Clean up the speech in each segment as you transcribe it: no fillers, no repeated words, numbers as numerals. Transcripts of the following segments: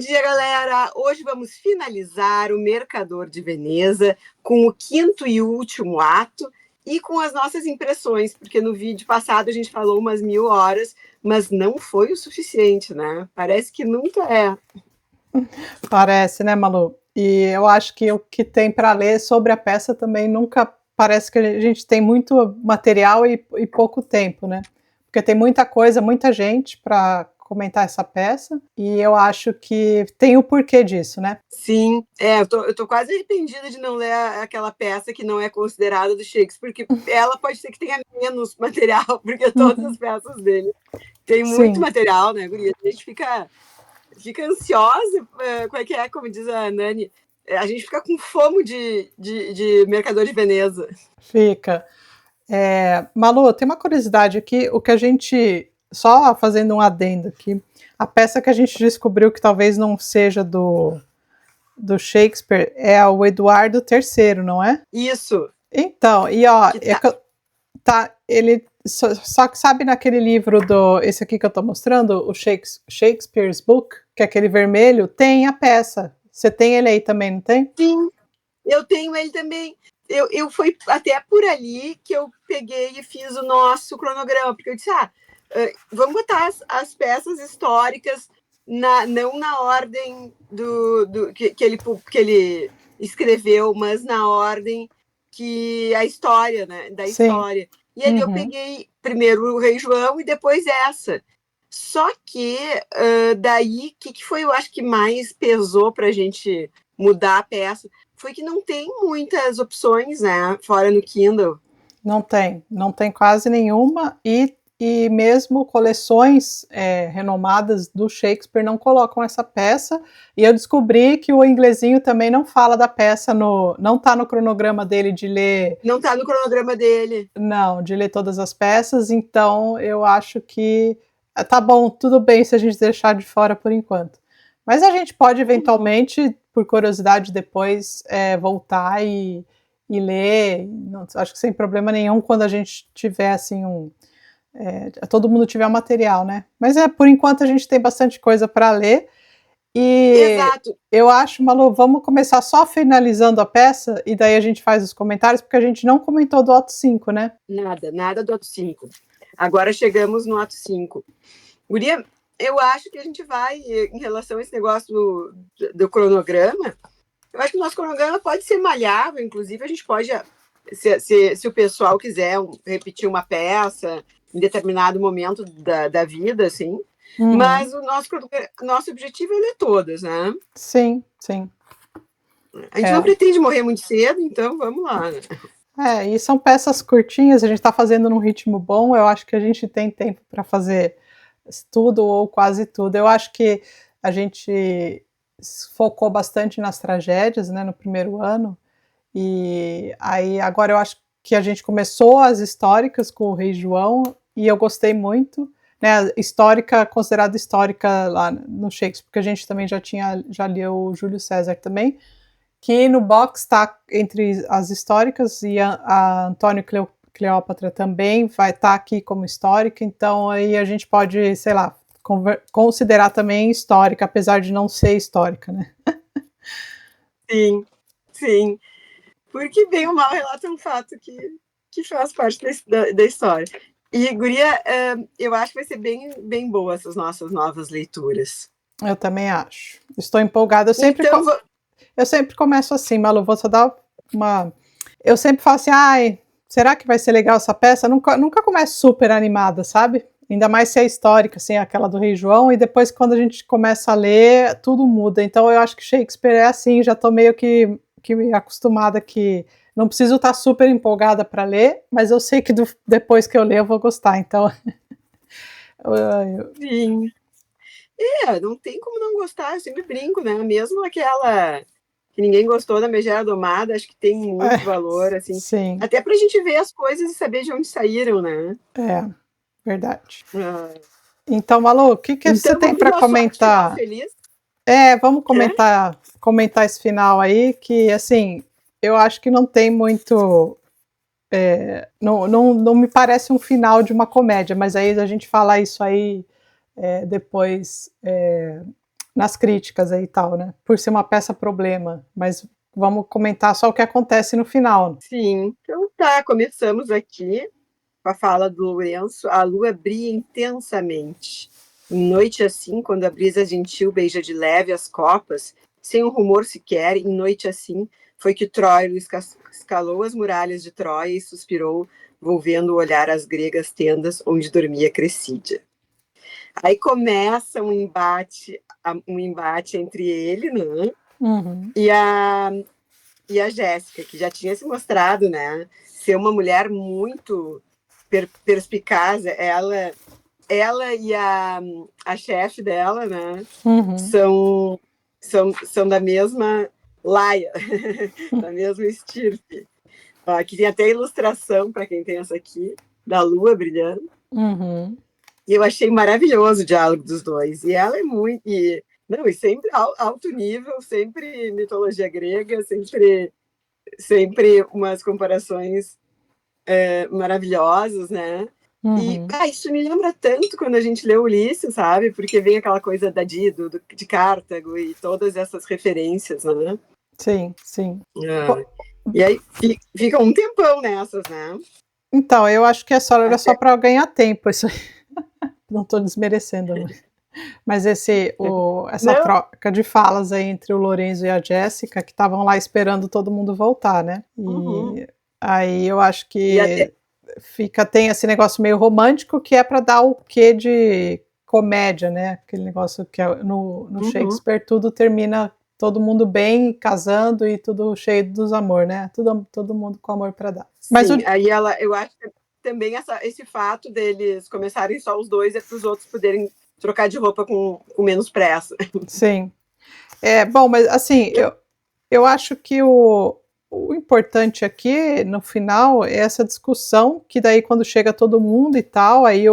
dia, galera! Hoje vamos finalizar o Mercador de Veneza com o quinto e último ato e com as nossas impressões, porque no vídeo passado a gente falou umas 1000 horas, mas não foi o suficiente, né? Parece que nunca é. Parece, né, Malu? E eu acho que o que tem para ler sobre a peça também nunca parece que a gente tem muito material e pouco tempo, né? Porque tem muita coisa, muita gente para comentar essa peça, e eu acho que tem o porquê disso, né? Sim, eu tô quase arrependida de não ler aquela peça que não é considerada do Shakespeare, porque ela pode ser que tenha menos material, porque todas as peças dele tem muito Sim. material, né, guria? A gente fica ansiosa, como diz a Nani, a gente fica com fomo de Mercador de Veneza. Fica. Malu, tem uma curiosidade aqui, o que a gente, só fazendo um adendo aqui, a peça que a gente descobriu que talvez não seja do Shakespeare é o Eduardo III, não é? Isso. Então, e ó, ele só que sabe naquele livro esse aqui que eu tô mostrando, o Shakespeare's Book, que é aquele vermelho, tem a peça. Você tem ele aí também, não tem? Sim, eu tenho ele também. Eu fui até por ali que eu peguei e fiz o nosso cronograma, porque eu disse, vamos botar as peças históricas não na ordem que ele escreveu, mas na ordem que a história, né, da Sim. história. E ali eu peguei primeiro o Rei João e depois essa. Só que daí, o que foi, eu acho que mais pesou para a gente mudar a peça, foi que não tem muitas opções, né, fora no Kindle. Não tem quase nenhuma, e mesmo coleções renomadas do Shakespeare não colocam essa peça, e eu descobri que o inglesinho também não fala da peça, não está no cronograma dele de ler... Não está no cronograma dele. Não, de ler todas as peças, então eu acho que tá bom, tudo bem se a gente deixar de fora por enquanto. Mas a gente pode eventualmente, por curiosidade, depois voltar e ler, não, acho que sem problema nenhum, quando a gente tiver assim todo mundo tiver o material, né? Mas por enquanto a gente tem bastante coisa para ler. E Exato. eu acho, Malu, vamos começar só finalizando a peça e daí a gente faz os comentários, porque a gente não comentou do ato 5, né? Nada do ato 5. Agora chegamos no ato 5. Guria, eu acho que a gente vai, em relação a esse negócio do cronograma, eu acho que o nosso cronograma pode ser malhável, inclusive a gente pode, se o pessoal quiser repetir uma peça em determinado momento da vida, assim, mas o nosso objetivo é ler todas, né? Sim, sim. A gente não pretende morrer muito cedo, então vamos lá, né? E são peças curtinhas, a gente está fazendo num ritmo bom, eu acho que a gente tem tempo para fazer tudo ou quase tudo. Eu acho que a gente focou bastante nas tragédias, né, no primeiro ano, e aí agora eu acho que a gente começou as históricas com o Rei João, e eu gostei muito, né, considerada histórica lá no Shakespeare, porque a gente também já leu o Júlio César também, que no box está entre as históricas, e a Antônio Cleópatra também vai estar aqui como histórica, então aí a gente pode, sei lá, considerar também histórica, apesar de não ser histórica, né? Sim, sim. Porque bem ou mal relata um fato que faz parte da história. E, guria, eu acho que vai ser bem boa essas nossas novas leituras. Eu também acho. Estou empolgada. Eu sempre começo assim, Malu, vou só dar uma... Eu sempre falo assim, será que vai ser legal essa peça? Nunca começo super animada, sabe? Ainda mais se é histórica, assim, aquela do Rei João, e depois quando a gente começa a ler, tudo muda. Então eu acho que Shakespeare é assim, já estou meio que acostumada que não preciso estar super empolgada para ler, mas eu sei que depois que eu ler eu vou gostar, então... Sim. Não tem como não gostar, eu sempre brinco, né? Mesmo aquela que ninguém gostou da Megera Domada, acho que tem muito valor, assim. Sim. Até pra gente ver as coisas e saber de onde saíram, né? Verdade. Então, Malu, o que então, você tem para comentar? Feliz? Vamos comentar esse final aí, que assim, eu acho que não tem muito... não me parece um final de uma comédia, mas aí a gente fala isso aí depois nas críticas aí e tal, né? Por ser uma peça problema, mas vamos comentar só o que acontece no final. Sim, então tá, começamos aqui com a fala do Lourenço. A lua brilha intensamente. Em noite assim, quando a brisa gentil beija de leve as copas, sem um rumor sequer, em noite assim, foi que Troilo escalou as muralhas de Troia e suspirou, volvendo o olhar às gregas tendas onde dormia Cressídia. Aí começa um embate entre ele, né? Uhum. E a Jéssica, que já tinha se mostrado, né, ser uma mulher muito perspicaz. Ela e a chefe dela, né, Uhum. são da mesma laia, da mesma estirpe. Ó, aqui tem até ilustração, para quem tem essa aqui, da lua brilhando. Uhum. E eu achei maravilhoso o diálogo dos dois. E ela é muito. Não, e sempre alto nível, sempre mitologia grega, sempre umas comparações maravilhosas, né? E Uhum. isso me lembra tanto quando a gente lê Ulisses, sabe? Porque vem aquela coisa da Dido, de Cartago e todas essas referências, né? Sim, sim. Ah, e aí fica um tempão nessas, né? Então, eu acho que era só Até... para ganhar tempo, isso aí. Não estou desmerecendo, mas essa Não, troca de falas aí entre o Lorenzo e a Jéssica, que estavam lá esperando todo mundo voltar, né? uhum. E aí eu acho E até. que tem esse negócio meio romântico que é para dar o quê de comédia, né? Aquele negócio que no Uhum. Shakespeare tudo termina todo mundo bem, casando e tudo cheio dos amor, né? Todo mundo com amor para dar. Mas Sim, aí eu acho que também esse fato deles começarem só os dois é para os outros poderem trocar de roupa com menos pressa. sim. Bom, mas assim, eu acho que o importante aqui, no final, é essa discussão, que daí quando chega todo mundo e tal, aí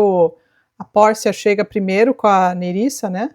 a Pórcia chega primeiro com a Nerissa, né?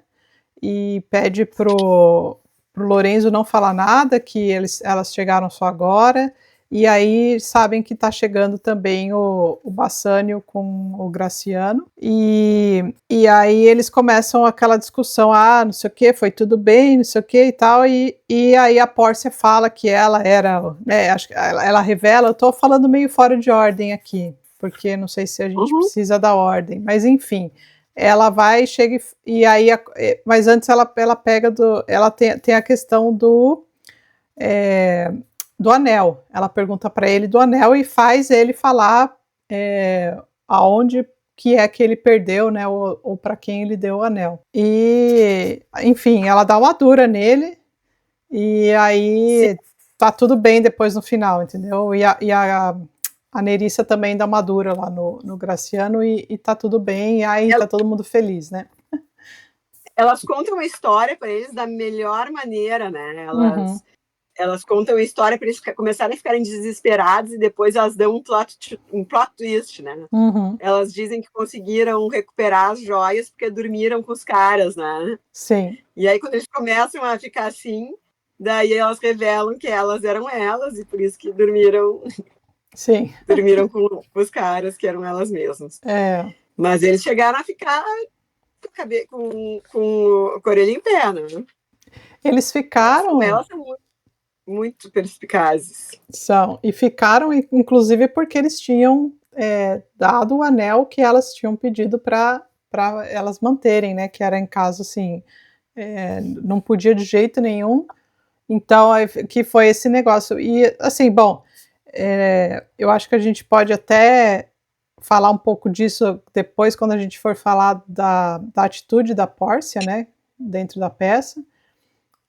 E pede pro Lorenzo não falar nada, que elas chegaram só agora, e aí sabem que está chegando também o Bassanio com o Graciano, e aí eles começam aquela discussão, não sei o que, foi tudo bem, não sei o que e tal, e aí a Pórcia fala que ela era, acho que ela revela, eu estou falando meio fora de ordem aqui, porque não sei se a gente Uhum. precisa da ordem, mas enfim, ela vai, chega e aí, mas antes ela pega ela tem a questão do anel. Ela pergunta para ele do anel e faz ele falar aonde que é que ele perdeu, né, ou para quem ele deu o anel. E, enfim, ela dá uma dura nele e Sim, aí tá tudo bem depois no final, entendeu? A Nerissa também dá uma dura lá no Graciano e tá tudo bem, e aí tá todo mundo feliz, né? elas contam a história para eles da melhor maneira, né? Uhum. Elas contam a história para eles começarem a ficarem desesperados e depois elas dão um plot twist, né? Uhum. Elas dizem que conseguiram recuperar as joias porque dormiram com os caras, né? Sim. E aí, quando eles começam a ficar assim, daí elas revelam que elas eram elas e por isso que dormiram Sim. com os caras, que eram elas mesmas. É. Mas eles chegaram a ficar com a orelha em pé, né? Eles Elas ficaram, são muito, muito perspicazes. e ficaram, inclusive, porque eles tinham dado o anel que elas tinham pedido para elas manterem, né? Que era em caso assim, não podia de jeito nenhum. Então, que foi esse negócio. E assim, bom, eu acho que a gente pode até falar um pouco disso depois, quando a gente for falar da atitude da Pórcia, né? Dentro da peça.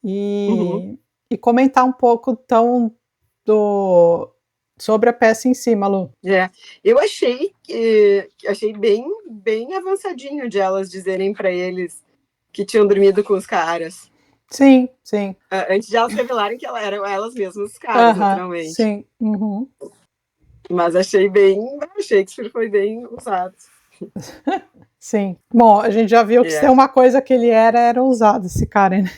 Uhum. E comentar um pouco, então, sobre a peça em si, Malu. Eu achei bem avançadinho de elas dizerem para eles que tinham dormido com os caras. Sim, sim. Antes de elas revelarem que eram elas mesmas os caras, naturalmente. Sim. Uhum. Mas achei Shakespeare foi bem usado. Sim. Bom, a gente já viu que se tem É. uma coisa que ele era ousado, esse cara, né?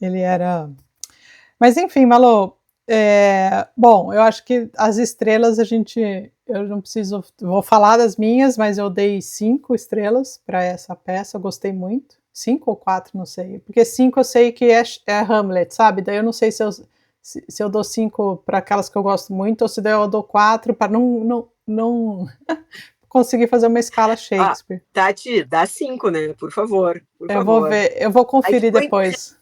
Ele era. Mas enfim, Malu, bom, eu acho que as estrelas eu não preciso, vou falar das minhas, mas eu dei 5 estrelas para essa peça, eu gostei muito. 5 ou 4, não sei. Porque 5 eu sei que é Hamlet, sabe? Daí eu não sei se eu dou 5 para aquelas que eu gosto muito, ou se daí eu dou 4 para não conseguir fazer uma escala Shakespeare. Tati, dá 5, né? Por favor, por Eu vou favor. ver, eu vou conferir depois.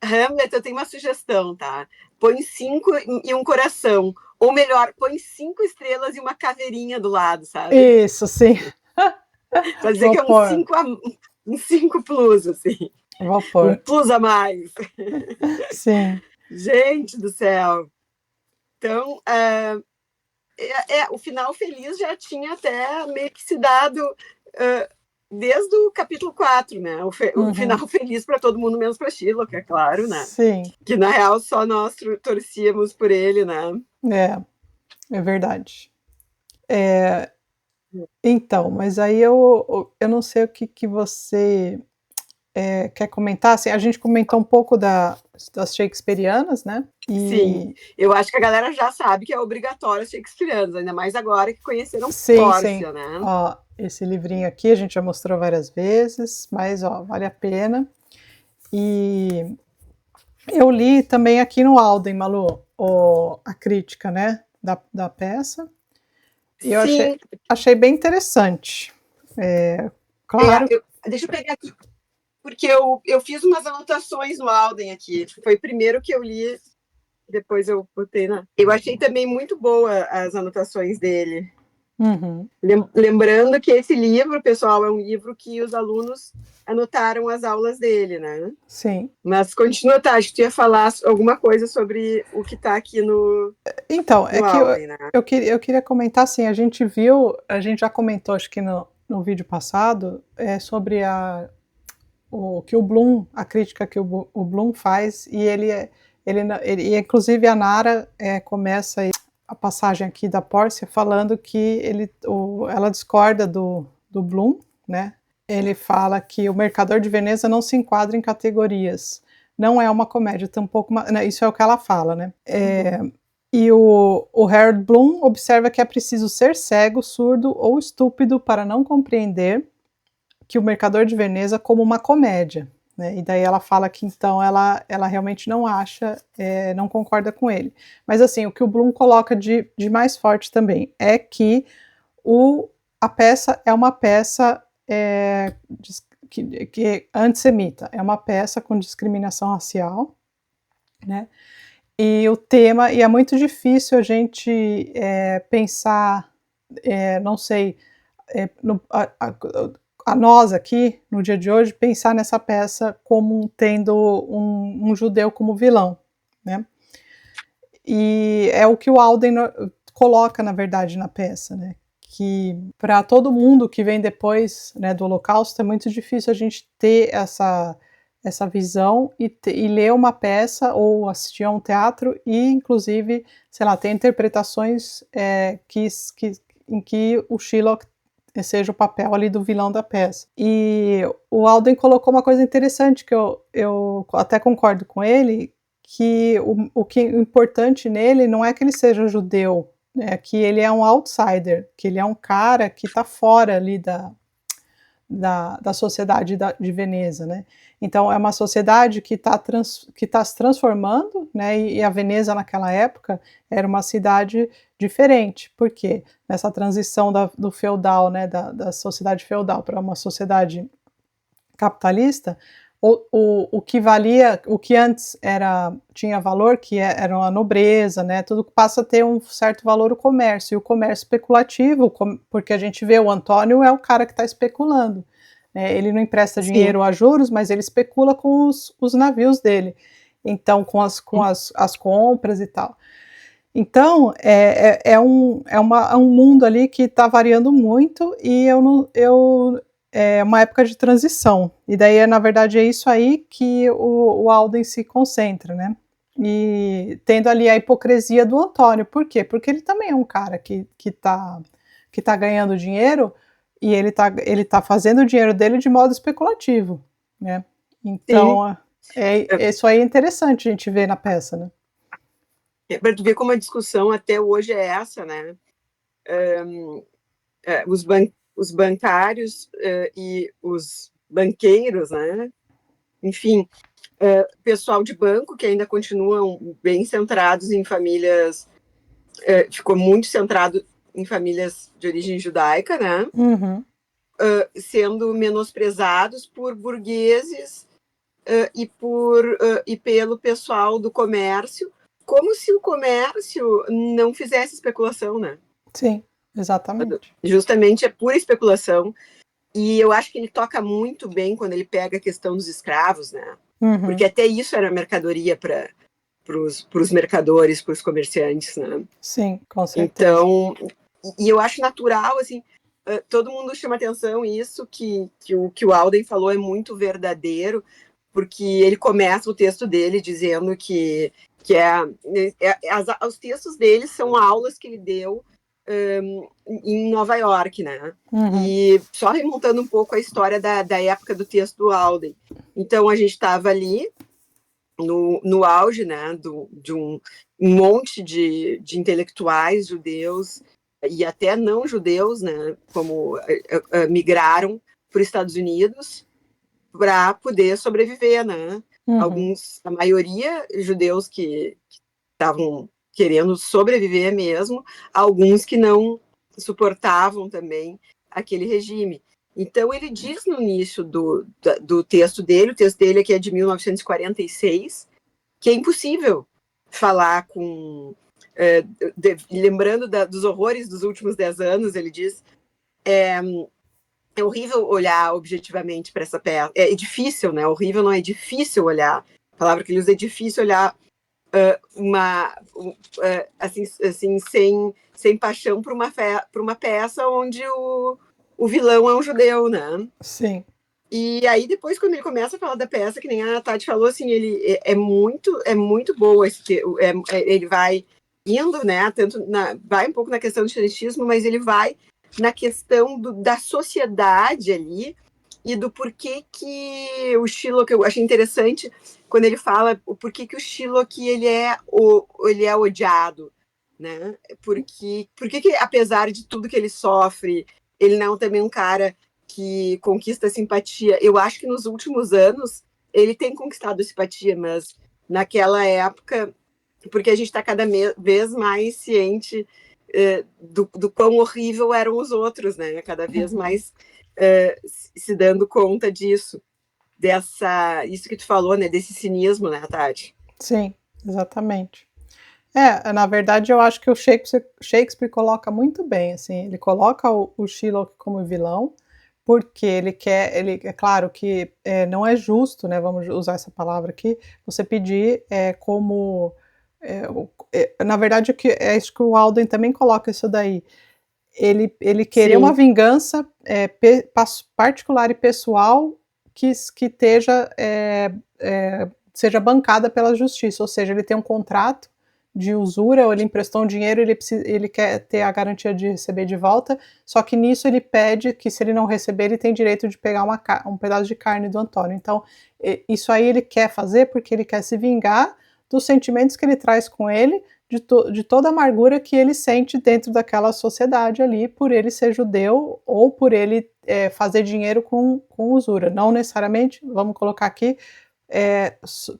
Hamlet, eu tenho uma sugestão, tá? Põe 5 e um coração. Ou melhor, põe 5 estrelas e uma caveirinha do lado, sabe? Isso, sim. Pra dizer Vou que é pôr. um 5 plus, assim. Vou Um pôr. plus a mais. Sim. Gente do céu. Então, o final feliz já tinha até meio que se dado desde o capítulo 4, né? O final feliz para todo mundo, menos para Shylock, é claro, né? Sim. Que na real só nós torcíamos por ele, né? É verdade. Então, mas aí eu não sei o que você quer comentar. Assim, a gente comentou um pouco das shakespearianas, né? Sim, eu acho que a galera já sabe que é obrigatório as shakespearianas, ainda mais agora que conheceram Sim, Pórcia, né? Ó, esse livrinho aqui a gente já mostrou várias vezes, mas ó, vale a pena. E eu li também aqui no Alden, Malu, a crítica, né, da peça. E eu Sim. achei bem interessante. Claro. Deixa eu pegar aqui, porque eu fiz umas anotações no Alden aqui. Foi o primeiro que eu li, depois eu botei na. Eu achei também muito boa as anotações dele. Lembrando que esse livro, pessoal, é um livro que os alunos anotaram as aulas dele, né? Sim. Mas continua, tá? Acho que tu ia falar alguma coisa sobre o que está aqui no. Então, no Alden, né? eu queria comentar assim, a gente já comentou, acho que no vídeo passado, sobre que o Bloom, a crítica que o Bloom faz, e ele inclusive a Nara começa a passagem aqui da Pórcia falando que ela discorda do Bloom, né? Ele fala que o Mercador de Veneza não se enquadra em categorias, não é uma comédia, tampouco isso é o que ela fala, né? E o Harold Bloom observa que é preciso ser cego, surdo ou estúpido para não compreender que o Mercador de Veneza como uma comédia, né? E daí ela fala que então ela realmente não acha, não concorda com ele. Mas assim, o que o Bloom coloca de mais forte também é que a peça é uma peça que é antissemita, é uma peça com discriminação racial, né? E o tema, e é muito difícil a gente pensar, não sei, a nós aqui, no dia de hoje, pensar nessa peça como tendo um judeu como vilão, né? E é o que o Alden coloca, na verdade, na peça, né? Que para todo mundo que vem depois, né, do Holocausto, é muito difícil a gente ter essa visão e ler uma peça ou assistir a um teatro e, inclusive, sei lá, ter interpretações em que o Shylock seja o papel ali do vilão da peça. E o Alden colocou uma coisa interessante que eu até concordo com ele, que o que é importante nele não é que ele seja judeu, né, que ele é um outsider, que ele é um cara que está fora ali da sociedade de Veneza, né? Então é uma sociedade que está se transformando, né? E a Veneza naquela época era uma cidade diferente. Por quê? Nessa transição do feudal, né? Da sociedade feudal para uma sociedade capitalista, o que valia, o que antes tinha valor, que era a nobreza, né? Tudo passa a ter um certo valor o comércio, e o comércio especulativo, porque a gente vê o Antônio é o cara que está especulando. Ele não empresta dinheiro a juros, mas ele especula com os navios dele. Então, com as compras e tal. Então, é um mundo ali que está variando muito e é uma época de transição. E daí, na verdade, é isso aí que o Alden se concentra, né? E tendo ali a hipocrisia do Antônio. Por quê? Porque ele também é um cara que tá ganhando dinheiro e ele tá fazendo o dinheiro dele de modo especulativo, né? Então, isso aí é interessante a gente ver na peça, né? Para tu ver como a discussão até hoje é essa, né? os bancários e os banqueiros, né? Enfim, pessoal de banco que ainda continuam bem centrados em famílias, ficou muito centrado em famílias de origem judaica, né? Uhum. Sendo menosprezados por burgueses e pelo pessoal do comércio, como se o comércio não fizesse especulação, né? Sim, exatamente. Justamente é pura especulação. E eu acho que ele toca muito bem quando ele pega a questão dos escravos, né? Uhum. Porque até isso era mercadoria para os mercadores, para os comerciantes, né? Sim, com certeza. Então, e eu acho natural, assim, todo mundo chama atenção isso, que o Alden falou é muito verdadeiro, porque ele começa o texto dele dizendo que os textos dele são aulas que ele deu em Nova York, né? Uhum. E só remontando um pouco a história da época do texto do Alden. Então, a gente estava ali no auge, né, de um monte de intelectuais judeus e até não judeus, né, como migraram para os Estados Unidos para poder sobreviver, né? Uhum. A maioria judeus que estavam querendo sobreviver mesmo, alguns que não suportavam também aquele regime. Então, ele diz no início do texto dele, o texto dele aqui é de 1946, que é impossível falar com... lembrando dos horrores dos últimos 10 anos, ele diz, é horrível olhar objetivamente para essa peça. É difícil, né? Horrível não é difícil olhar. A palavra que ele usa é difícil olhar assim sem paixão para uma peça onde o vilão é um judeu, né? Sim. E aí depois quando ele começa a falar da peça, que nem a Tati falou, assim, ele é muito boa ele vai indo, né? Vai um pouco na questão do xenistismo, mas ele vai na questão da sociedade ali e do porquê que o Shylock, eu achei interessante quando ele fala o porquê que o Shylock ele é odiado, né? Porque que, apesar de tudo que ele sofre, ele não é também um cara que conquista a simpatia. Eu acho que nos últimos anos ele tem conquistado a simpatia, mas naquela época, porque a gente está cada vez mais ciente do quão horrível eram os outros, né? Cada vez mais se dando conta disso, isso que tu falou, né? Desse cinismo, né, Tati? Sim, exatamente. Na verdade, eu acho que o Shakespeare coloca muito bem, assim, ele coloca o Shylock como vilão, porque é claro que não é justo, né, vamos usar essa palavra aqui, você pedir como, na verdade, é isso que o Alden também coloca isso daí, ele querer uma vingança particular e pessoal que seja bancada pela justiça, ou seja, ele tem um contrato de usura, ou ele emprestou um dinheiro, ele quer ter a garantia de receber de volta, só que nisso ele pede que se ele não receber, ele tem direito de pegar um pedaço de carne do Antônio. Então, isso aí ele quer fazer porque ele quer se vingar dos sentimentos que ele traz com ele, de toda a amargura que ele sente dentro daquela sociedade ali, por ele ser judeu, ou por ele fazer dinheiro com usura. Não necessariamente, vamos colocar aqui,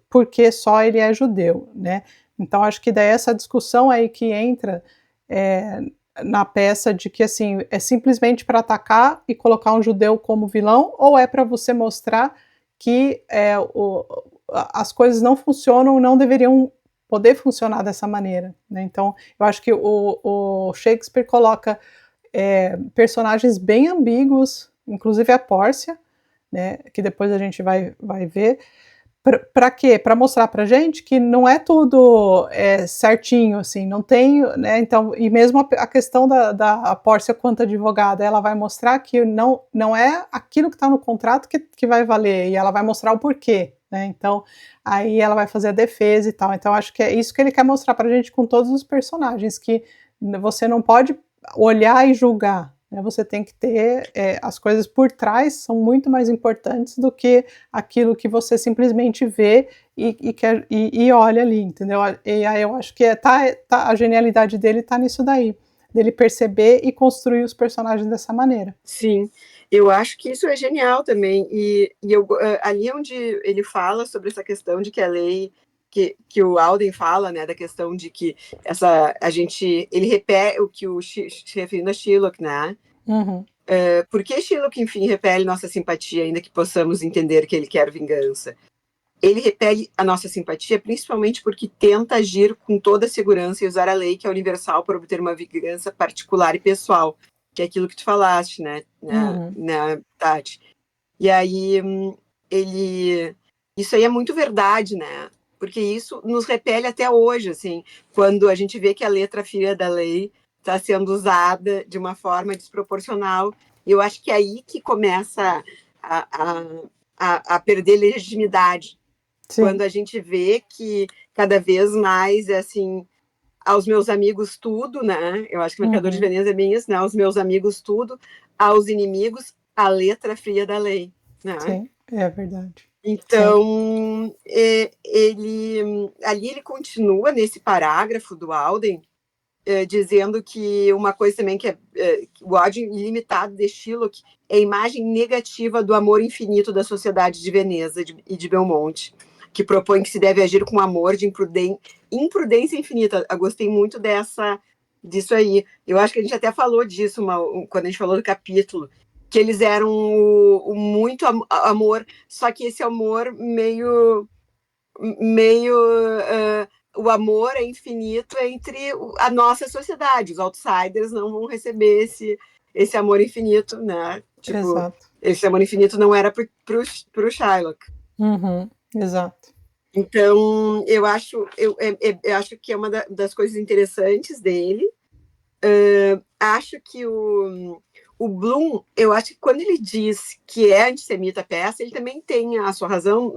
porque só ele é judeu, né? Então, acho que daí essa discussão aí que entra na peça de que, assim, é simplesmente para atacar e colocar um judeu como vilão, ou é para você mostrar que as coisas não funcionam, não deveriam poder funcionar dessa maneira, né? Então, eu acho que o Shakespeare coloca personagens bem ambíguos, inclusive a Pórcia, né, que depois a gente vai ver. Para quê? Para mostrar para gente que não é tudo certinho, assim, não tem, né? Então, e mesmo a questão da Pórcia quanto advogada, ela vai mostrar que não é aquilo que está no contrato que vai valer, e ela vai mostrar o porquê, né? Então, aí ela vai fazer a defesa e tal. Então, acho que é isso que ele quer mostrar para gente com todos os personagens, que você não pode olhar e julgar, né? Você tem que ter as coisas por trás são muito mais importantes do que aquilo que você simplesmente vê e olha ali, entendeu? E aí eu acho que a genialidade dele está nisso daí. dele perceber e construir os personagens dessa maneira. Sim, eu acho que isso é genial também, ali onde ele fala sobre essa questão de que a lei, que o Alden fala, né, da questão de que ele repete o que se referindo a Shylock, né, Uhum. por que Shylock, enfim, repele nossa simpatia, ainda que possamos entender que ele quer vingança? Ele repele a nossa simpatia principalmente porque tenta agir com toda a segurança e usar a lei, que é universal, para obter uma vingança particular e pessoal, que é aquilo que tu falaste, né, Tati? E aí, isso aí é muito verdade, né? Porque isso nos repele até hoje, assim, quando a gente vê que a letra filha da lei está sendo usada de uma forma desproporcional. E eu acho que é aí que começa a, a perder legitimidade. Sim. Quando a gente vê que cada vez mais é assim, aos meus amigos tudo, né? Eu acho que o Mercador de Veneza é bem isso, né? Aos meus amigos tudo, aos inimigos a letra fria da lei, né? Sim, é verdade. Então, ali ele continua nesse parágrafo do Alden, dizendo que uma coisa também que o ódio ilimitado de Shylock é a imagem negativa do amor infinito da sociedade de Veneza e de Belmonte, que propõe que se deve agir com amor de imprudência infinita. Eu gostei muito disso aí. Eu acho que a gente até falou disso quando a gente falou do capítulo, que eles eram muito amor, só que esse amor meio o amor é infinito entre a nossa sociedade. Os outsiders não vão receber esse amor infinito, né? Tipo, exato. Esse amor infinito não era pro Shylock. Uhum, exato. Então, eu acho que é uma das coisas interessantes dele. Acho que o Bloom, eu acho que quando ele diz que é antissemita a peça, ele também tem a sua razão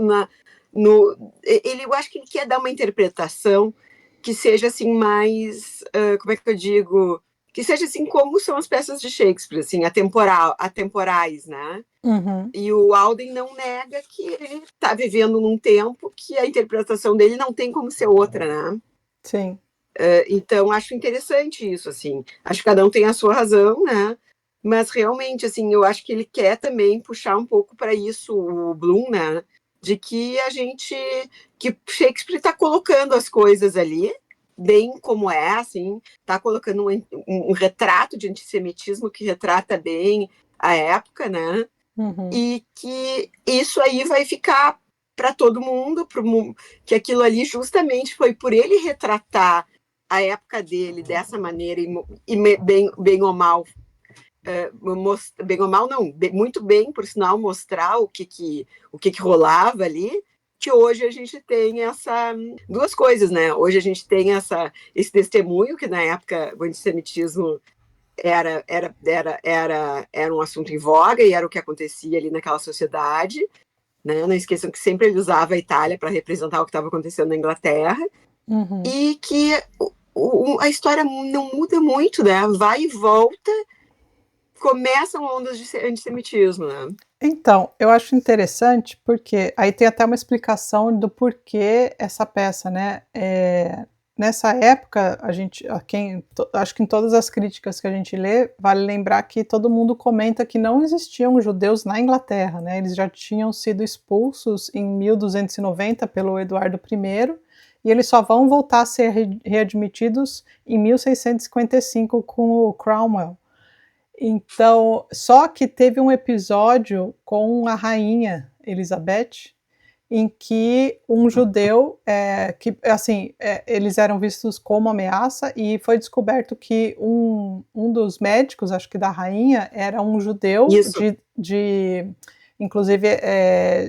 eu acho que ele quer dar uma interpretação que seja assim mais, como é que eu digo, que seja assim como são as peças de Shakespeare, assim, atemporais, né? Uhum. E o Alden não nega que ele está vivendo num tempo que a interpretação dele não tem como ser outra, né? Sim. Então, acho interessante isso, assim. Acho que cada um tem a sua razão, né? Mas, realmente, assim, eu acho que ele quer também puxar um pouco para isso, o Bloom, né? De que que Shakespeare está colocando as coisas ali, bem como é, assim, está colocando um retrato de antissemitismo que retrata bem a época, né? Uhum. E que isso aí vai ficar para todo mundo, que aquilo ali justamente foi por ele retratar a época dele dessa maneira e bem ou mal, bem ou mal não, muito bem, por sinal, mostrar o que rolava ali, que hoje a gente tem duas coisas, né? Hoje a gente tem esse testemunho que na época o antissemitismo era um assunto em voga e era o que acontecia ali naquela sociedade, né? Não esqueçam que sempre ele usava a Itália para representar o que estava acontecendo na Inglaterra. Uhum. E que a história não muda muito, né? Vai e volta, começam ondas de antissemitismo, né? Então, eu acho interessante porque aí tem até uma explicação do porquê essa peça, né? Nessa época, acho que em todas as críticas que a gente lê, vale lembrar que todo mundo comenta que não existiam judeus na Inglaterra, né? Eles já tinham sido expulsos em 1290 pelo Eduardo I, e eles só vão voltar a ser readmitidos em 1655 com o Cromwell. Então, só que teve um episódio com a rainha Elizabeth, em que um judeu, eles eram vistos como ameaça, e foi descoberto que um dos médicos, acho que da rainha, era um judeu inclusive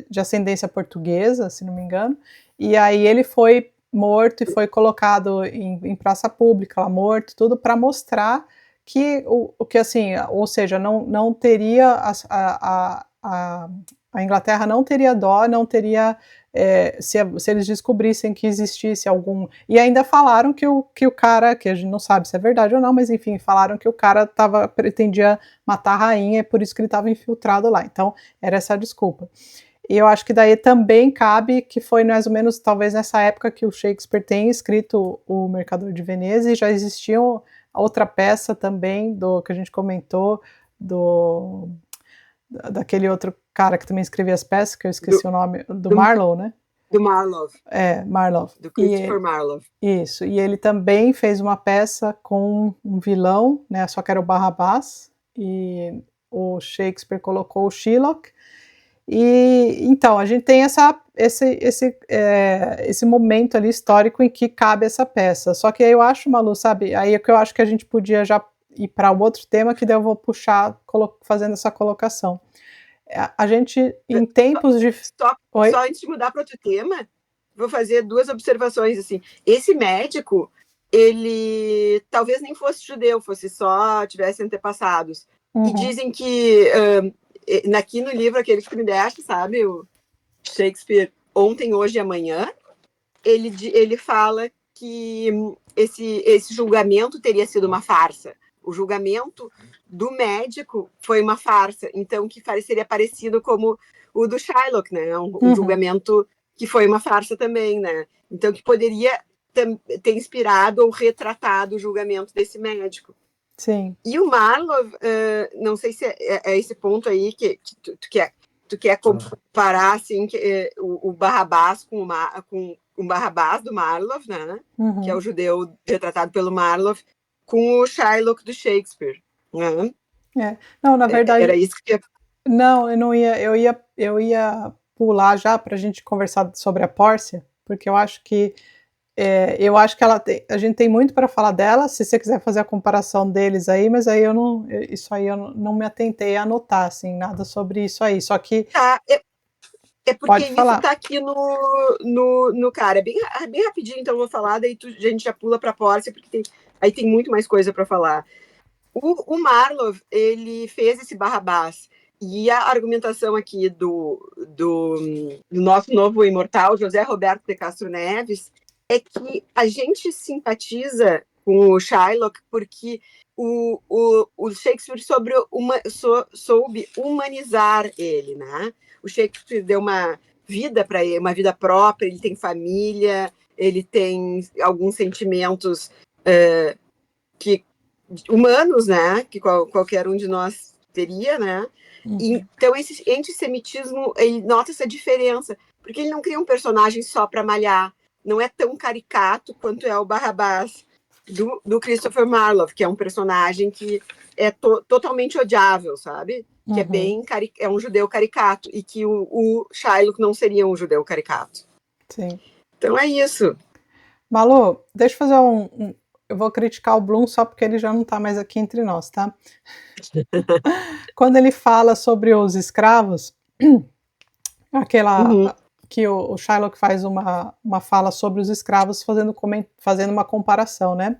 de ascendência portuguesa, se não me engano, e aí ele foi morto e foi colocado em praça pública, lá morto, tudo para mostrar que o que assim, ou seja, não teria a Inglaterra não teria dó, não teria se eles descobrissem que existisse algum. E ainda falaram que o cara, que a gente não sabe se é verdade ou não, mas enfim, falaram que o cara pretendia matar a rainha e por isso que ele estava infiltrado lá. Então, era essa a desculpa. E eu acho que daí também cabe que foi mais ou menos, talvez nessa época que o Shakespeare tenha escrito o Mercador de Veneza e já existiam outra peça também, que a gente comentou, daquele outro cara que também escrevia as peças, que eu esqueci o nome, do Marlowe, né? Do Marlowe. Marlowe. Do Christopher Marlowe. Isso, e ele também fez uma peça com um vilão, né, só que era o Barrabás, e o Shakespeare colocou o Shylock, e então a gente tem esse momento ali histórico em que cabe essa peça, só que aí eu acho, Malu, sabe, aí é que eu acho que a gente podia já ir para o outro tema, que daí eu vou puxar fazendo essa colocação. A gente, em tempos de... Só antes de mudar para outro tema, vou fazer 2 observações, assim. Esse médico, ele talvez nem fosse judeu, fosse só, tivesse antepassados. E dizem que, aqui no livro, aquele que tu me deste, sabe, o Shakespeare, Ontem, Hoje e Amanhã, ele fala que esse julgamento teria sido uma farsa. O julgamento do médico foi uma farsa, então que seria parecido como o do Shylock, né? Um julgamento que foi uma farsa também, né? Então que poderia ter inspirado ou retratado o julgamento desse médico. Sim. E o Marlowe, não sei se é esse ponto aí que tu quer comparar assim, o Barrabás com o Barrabás do Marlowe, né? Que é o judeu retratado pelo Marlowe, com o Shylock do Shakespeare. Né? Não, na verdade... Era isso que... Não, eu não ia... Eu ia pular já para a gente conversar sobre a Pórcia, porque eu acho que a gente tem muito para falar dela, se você quiser fazer a comparação deles aí, mas aí eu não me atentei a anotar, assim, nada sobre isso aí, só que... É porque isso tá aqui no cara, é bem rapidinho, então eu vou falar, daí a gente já pula para a Pórcia, porque aí tem muito mais coisa para falar. O Marlowe, ele fez esse Barrabás, e a argumentação aqui do nosso novo imortal, José Roberto de Castro Neves, é que a gente simpatiza com o Shylock porque o Shakespeare soube humanizar ele, né? O Shakespeare deu uma vida para ele, uma vida própria, ele tem família, ele tem alguns sentimentos humanos, né? Que qualquer um de nós teria, né? Então, esse antissemitismo, ele nota essa diferença, porque ele não cria um personagem só para malhar, não é tão caricato quanto é o Barrabás do Christopher Marlowe, que é um personagem que é totalmente odiável, sabe? Que é é um judeu caricato, e que o Shylock não seria um judeu caricato. Sim. Então é isso. Malu, deixa eu fazer eu vou criticar o Bloom só porque ele já não está mais aqui entre nós, tá? Quando ele fala sobre os escravos, que o Shylock faz uma fala sobre os escravos fazendo uma comparação, né?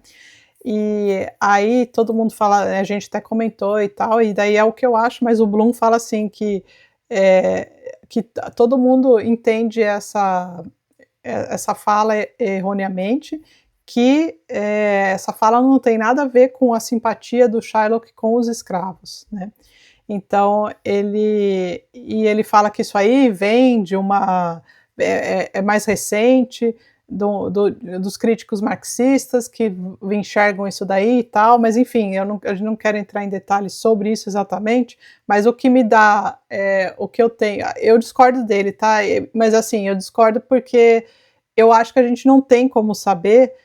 E aí todo mundo fala, a gente até comentou e tal, e daí é o que eu acho, mas o Bloom fala assim que todo mundo entende essa fala erroneamente, que essa fala não tem nada a ver com a simpatia do Shylock com os escravos, né? Então, ele fala que isso aí vem de é mais recente, dos críticos marxistas que enxergam isso daí e tal, mas enfim, eu não quero entrar em detalhes sobre isso exatamente, mas o que me dá, o que eu tenho, eu discordo dele, tá? Mas assim, eu discordo porque eu acho que a gente não tem como saber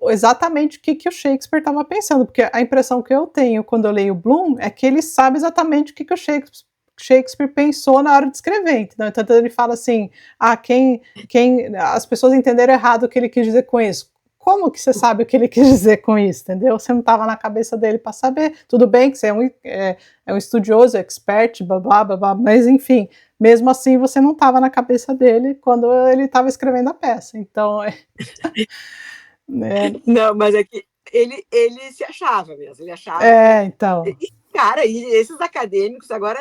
exatamente o que o Shakespeare estava pensando, porque a impressão que eu tenho quando eu leio Bloom é que ele sabe exatamente o que o Shakespeare pensou na hora de escrever, entendeu? Então ele fala assim, as pessoas entenderam errado o que ele quis dizer com isso. Como que você sabe o que ele quis dizer com isso, entendeu? Você não estava na cabeça dele para saber. Tudo bem que você é um estudioso, expert, blá, blá, blá, blá, mas enfim, mesmo assim você não estava na cabeça dele quando ele estava escrevendo a peça. Então, Não, mas é que ele se achava mesmo, ele achava. Então. Cara, e esses acadêmicos agora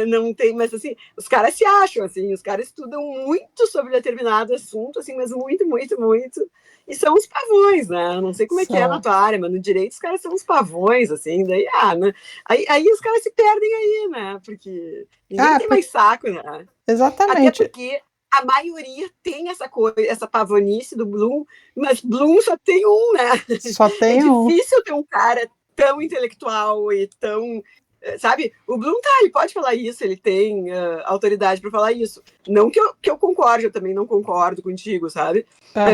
não tem, mas assim, os caras se acham, assim, os caras estudam muito sobre determinado assunto, assim, mas muito, muito, muito, e são os pavões, né? Não sei como é que é na tua área, mas no direito os caras são os pavões, assim, daí, né? Aí os caras se perdem aí, né? Porque ninguém tem mais saco, né? Exatamente. Até porque a maioria tem essa coisa, essa pavonice do Bloom, mas Bloom só tem um, né? Só tem é um. difícil ter um cara tão intelectual e tão, sabe? O Bloom ele pode falar isso, ele tem autoridade para falar isso. Não que eu concorde, eu também não concordo contigo, sabe?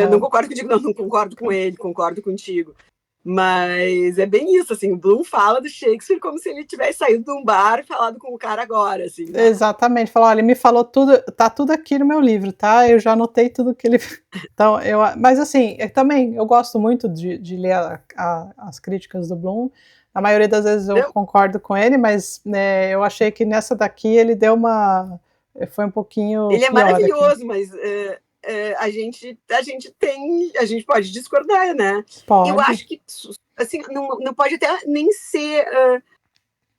Não concordo contigo, não concordo com ele, concordo contigo. Mas é bem isso, assim, o Bloom fala do Shakespeare como se ele tivesse saído de um bar e falado com o cara agora, assim. Né? Exatamente, falou, olha, ele me falou tudo, tá tudo aqui no meu livro, tá? Eu já anotei tudo que ele... Então, mas assim, também, eu gosto muito de ler as críticas do Bloom, a maioria das vezes eu concordo com ele, mas né, eu achei que nessa daqui ele deu foi um pouquinho ele é pior maravilhoso, aqui. Mas... a gente pode discordar, né? Pode. Eu acho que assim, não pode até nem ser.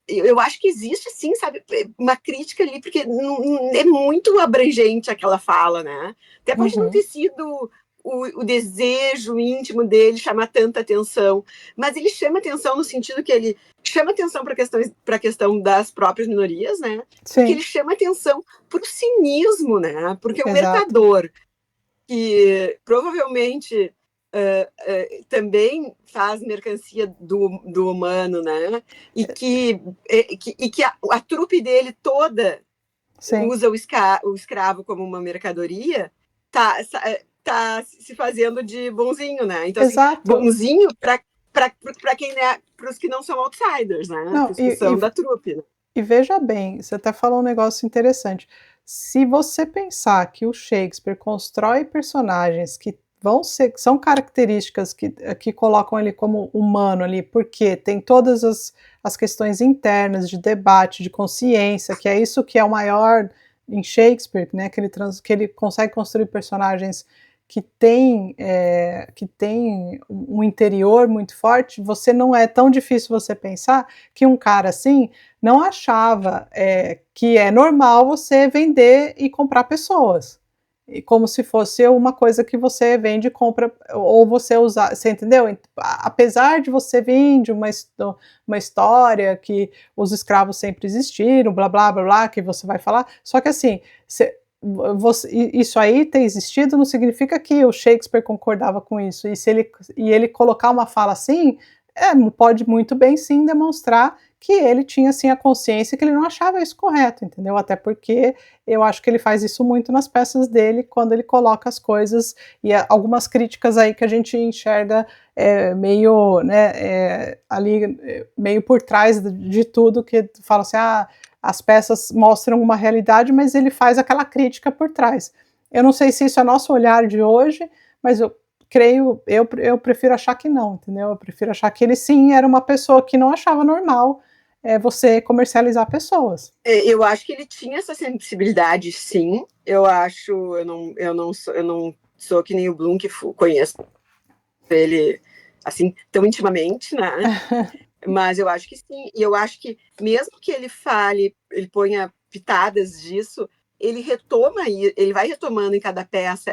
Eu acho que existe, sim, sabe, uma crítica ali, porque é muito abrangente aquela fala, né? Até pode não ter sido o desejo íntimo dele chamar tanta atenção, mas ele chama atenção no sentido que ele chama atenção para a questão das próprias minorias, né? Sim. Que ele chama atenção para o cinismo, né? Porque o Exato. mercador que provavelmente também faz mercancia do humano, né? E que a trupe dele toda usa o escravo como uma mercadoria, tá se fazendo de bonzinho, né? Então, assim, bonzinho para quem é, para os que não são outsiders, né? Para os que são da trupe. Né? E veja bem, você até falou um negócio interessante. Se você pensar que o Shakespeare constrói personagens que são características que colocam ele como humano ali, porque tem todas as questões internas de debate, de consciência, que é isso que é o maior em Shakespeare, né, que ele consegue construir personagens que tem um interior muito forte. Não é tão difícil você pensar que um cara assim não achava que é normal você vender e comprar pessoas, e como se fosse uma coisa que você vende e compra, ou você usar, você entendeu? Apesar de você vir de uma história que os escravos sempre existiram, blá, blá, blá, blá, que você vai falar, só que assim, isso aí ter existido não significa que o Shakespeare concordava com isso, e ele colocar uma fala assim, pode muito bem sim demonstrar que ele tinha assim a consciência que ele não achava isso correto, entendeu? Até porque eu acho que ele faz isso muito nas peças dele, quando ele coloca as coisas, e algumas críticas aí que a gente enxerga meio, né, ali meio por trás de tudo, que fala assim, as peças mostram uma realidade, mas ele faz aquela crítica por trás. Eu não sei se isso é nosso olhar de hoje, mas eu prefiro achar que não, entendeu? Eu prefiro achar que ele sim era uma pessoa que não achava normal você comercializar pessoas. Eu acho que ele tinha essa sensibilidade, sim. Eu não sou que nem o Bloom, que conheço ele assim tão intimamente, né? Mas eu acho que sim. E eu acho que mesmo que ele ponha pitadas disso, ele vai retomando em cada peça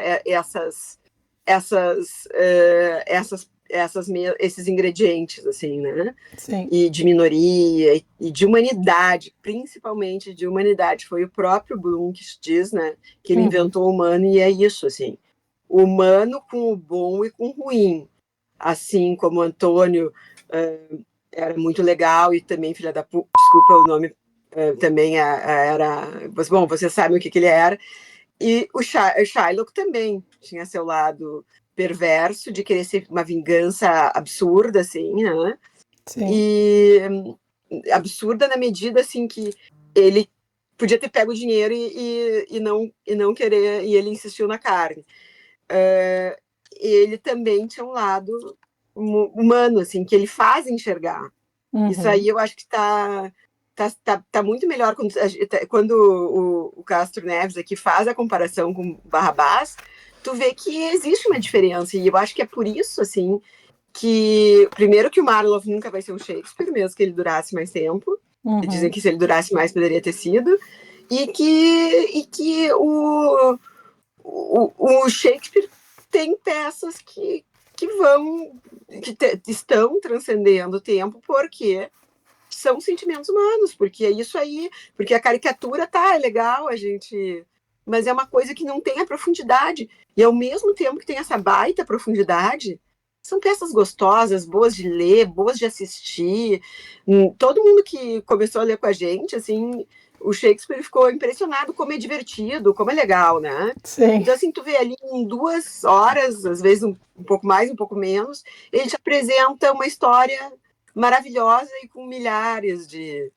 esses ingredientes, assim, né? Sim. E de minoria e de humanidade, principalmente de humanidade. Foi o próprio Bloom que diz, né? Que ele inventou o humano, e é isso, assim. O humano com o bom e com o ruim. Assim como Antônio era muito legal e também filha da puta, desculpa o nome, também era... Bom, vocês sabem o que ele era. E o Shylock também tinha seu lado perverso de querer ser uma vingança absurda, assim, né? Sim. E absurda na medida, assim, que ele podia ter pego o dinheiro e não querer, e ele insistiu na carne. Ele também tinha um lado humano, assim, que ele faz enxergar. Isso aí eu acho que tá muito melhor quando o Castro Neves aqui faz a comparação com Barrabás, tu vê que existe uma diferença, e eu acho que é por isso, assim, que, primeiro, que o Marlowe nunca vai ser um Shakespeare, mesmo que ele durasse mais tempo, dizem que se ele durasse mais poderia ter sido, e que o Shakespeare tem peças que estão transcendendo o tempo, porque são sentimentos humanos, porque é isso aí, porque a caricatura é legal, a gente mas é uma coisa que não tem a profundidade. E ao mesmo tempo que tem essa baita profundidade, são peças gostosas, boas de ler, boas de assistir. Todo mundo que começou a ler com a gente, assim, o Shakespeare ficou impressionado como é divertido, como é legal, né? Sim. Então, assim, tu vê ali em 2 horas, às vezes um pouco mais, um pouco menos, ele te apresenta uma história maravilhosa e com milhares de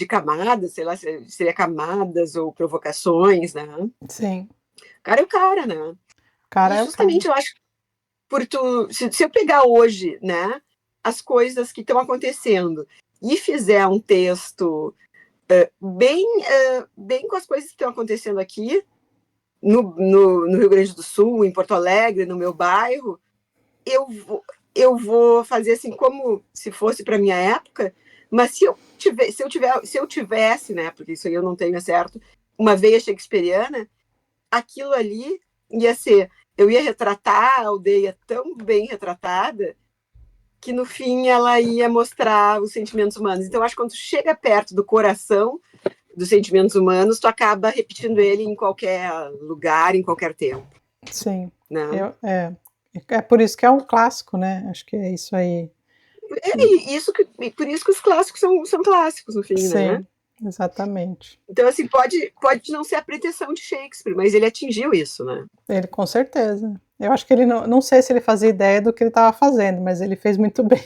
camadas, sei lá, seria camadas ou provocações, né? Sim. O cara é o cara, né? Cara E é o cara. justamente eu acho, se eu pegar hoje, né, as coisas que estão acontecendo e fizer um texto bem com as coisas que estão acontecendo aqui, no Rio Grande do Sul, em Porto Alegre, no meu bairro, eu vou fazer assim como se fosse para minha época, mas se eu tivesse, né, porque isso aí eu não tenho, é certo, uma veia shakespeariana, aquilo ali ia ser, eu ia retratar a aldeia tão bem retratada que no fim ela ia mostrar os sentimentos humanos. Então acho que quando chega perto do coração dos sentimentos humanos, tu acaba repetindo ele em qualquer lugar, em qualquer tempo. Sim. Né? É por isso que é um clássico, né? Acho que é isso aí. Por isso que os clássicos são clássicos, no fim, né? Sim, exatamente. Então, assim, pode não ser a pretensão de Shakespeare, mas ele atingiu isso, né? Ele, com certeza. Eu acho que ele não sei se ele fazia ideia do que ele estava fazendo, mas ele fez muito bem.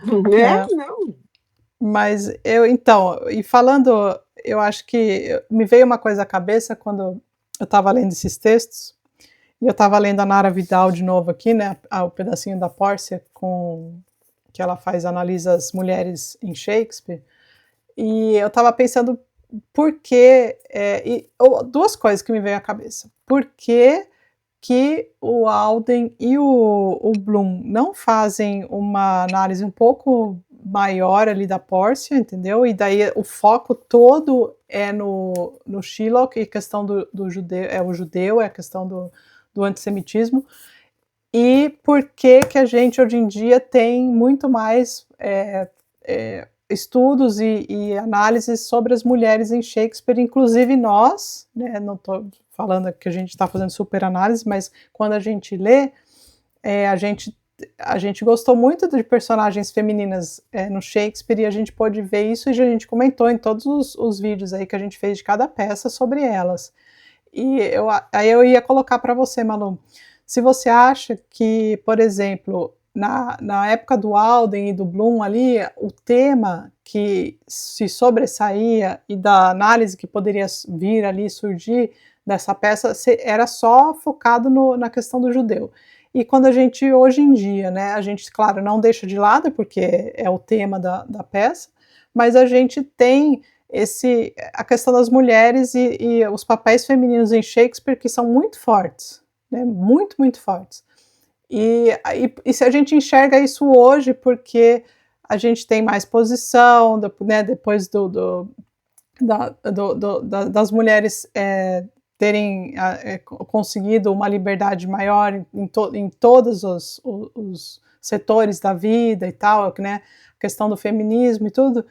Né? Não. Mas então, e falando, eu acho que me veio uma coisa à cabeça quando eu estava lendo esses textos, e eu estava lendo a Nara Vidal de novo aqui, né, o pedacinho da Pórcia, que ela analisa as mulheres em Shakespeare, e eu estava pensando por que, duas coisas que me veio à cabeça. Por que o Alden e o Bloom não fazem uma análise um pouco maior ali da Pórcia, entendeu? E daí o foco todo é no Shylock e a questão do judeu, o judeu, é a questão do antissemitismo. E por que a gente hoje em dia tem muito mais estudos e análises sobre as mulheres em Shakespeare, inclusive nós, né, não estou falando que a gente está fazendo super análise, mas quando a gente lê, a gente gostou muito de personagens femininas no Shakespeare, e a gente pôde ver isso, e a gente comentou em todos os vídeos aí que a gente fez de cada peça sobre elas. E aí eu ia colocar para você, Malu, se você acha que, por exemplo, na época do Alden e do Bloom ali, o tema que se sobressaía e da análise que poderia vir ali, surgir dessa peça, era só focado na questão do judeu. E quando a gente, hoje em dia, né, a gente, claro, não deixa de lado, porque é o tema da peça, mas a gente tem a questão das mulheres e os papéis femininos em Shakespeare que são muito fortes, né, muito, muito fortes. E se a gente enxerga isso hoje porque a gente tem mais posição, né, depois das mulheres terem conseguido uma liberdade maior em todos os setores da vida e tal, né, a questão do feminismo e tudo.